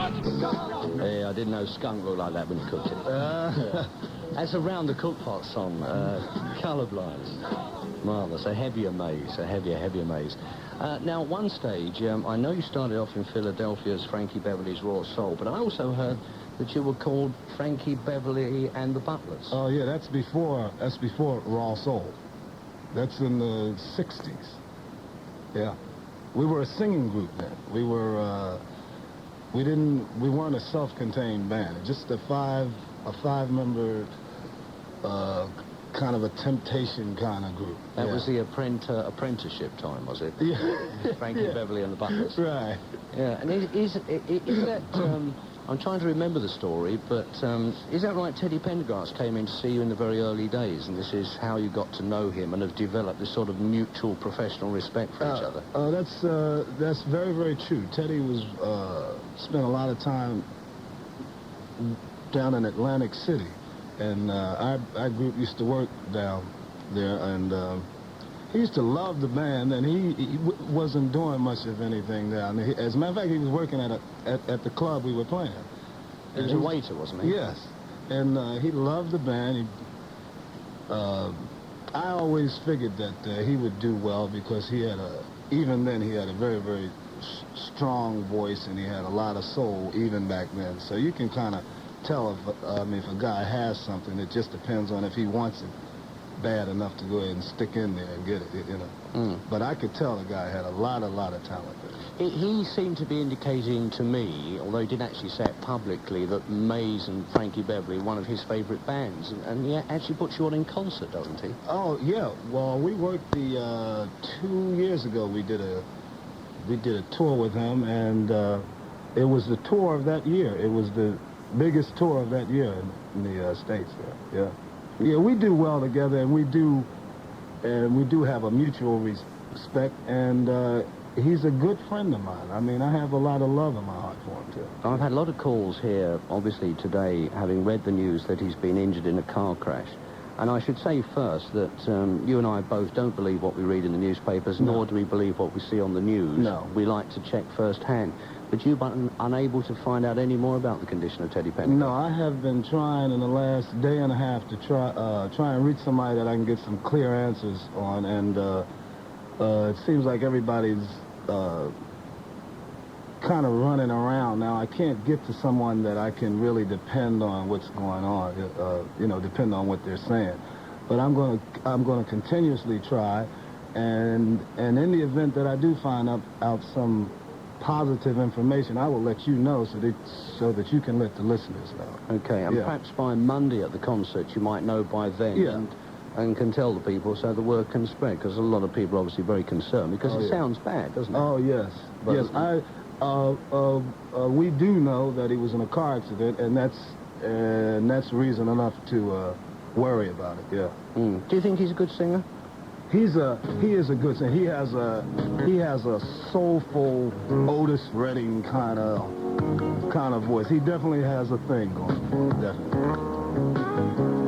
Yeah, I didn't know skunk looked like that when you cooked it. That's a Round the Cookpot song, Colourblind. Marvellous, a heavier maze, a heavier maze. Now, at one stage, I know you started off in Philadelphia as Frankie Beverly's Raw Soul, but I also heard that you were called Frankie Beverly and the Butlers. Oh, yeah, that's before Raw Soul. That's in the 60s. Yeah. We were a singing group then. We weren't a self-contained band. Just a five-member kind of a Temptation kind of group. That was the apprenticeship time, was it? Yeah. Frankie Beverly and the Butlers. Right. Yeah, and is that... I'm trying to remember the story, but is that right? Teddy Pendergrass came in to see you in the very early days, and this is how you got to know him and have developed this sort of mutual professional respect for each other. That's very, very true. Teddy spent a lot of time down in Atlantic City, and our group used to work down there, and he used to love the band, and he wasn't doing much of anything down there. As a matter of fact, he was working at the club we were playing. He was a waiter, wasn't he? Yes, and he loved the band. I always figured that he would do well because even then he had a very, very strong voice, and he had a lot of soul even back then. So you can kind of tell if a guy has something. It just depends on if he wants it bad enough to go ahead and stick in there and get it, you know. But I could tell the guy had a lot of talent there. He seemed to be indicating to me, although he didn't actually say it publicly, that Mays and Frankie Beverly were one of his favourite bands, and he actually puts you on in concert, doesn't he? Oh, yeah. Well, we worked 2 years ago. We did a tour with him, and it was the tour of that year. It was the biggest tour of that year in the States there, yeah. Yeah, we do well together, and we do have a mutual respect, and he's a good friend of mine. I mean, I have a lot of love in my heart for him, too. I've had a lot of calls here, obviously, today, having read the news that he's been injured in a car crash. And I should say first that you and I both don't believe what we read in the newspapers, nor do we believe what we see on the news. No. We like to check firsthand. But you've been unable to find out any more about the condition of Teddy Pendergrass? No, I have been trying in the last day and a half to try and reach somebody that I can get some clear answers on, and it seems like everybody's kind of running around. Now, I can't get to someone that I can really depend on what's going on, depend on what they're saying. But I'm going to continuously try, and in the event that I do find out some positive information, I will let you know so that you can let the listeners know. Okay, and perhaps by Monday at the concert you might know by then, and can tell the people so the word can spread, because a lot of people are obviously very concerned, because it sounds bad, doesn't it? Oh, yes. But yes, we do know that he was in a car accident, and that's reason enough to worry about it, yeah. Do you think he's a good singer? He is a good singer. He has a soulful Otis Redding kind of voice. He definitely has a thing going. Definitely.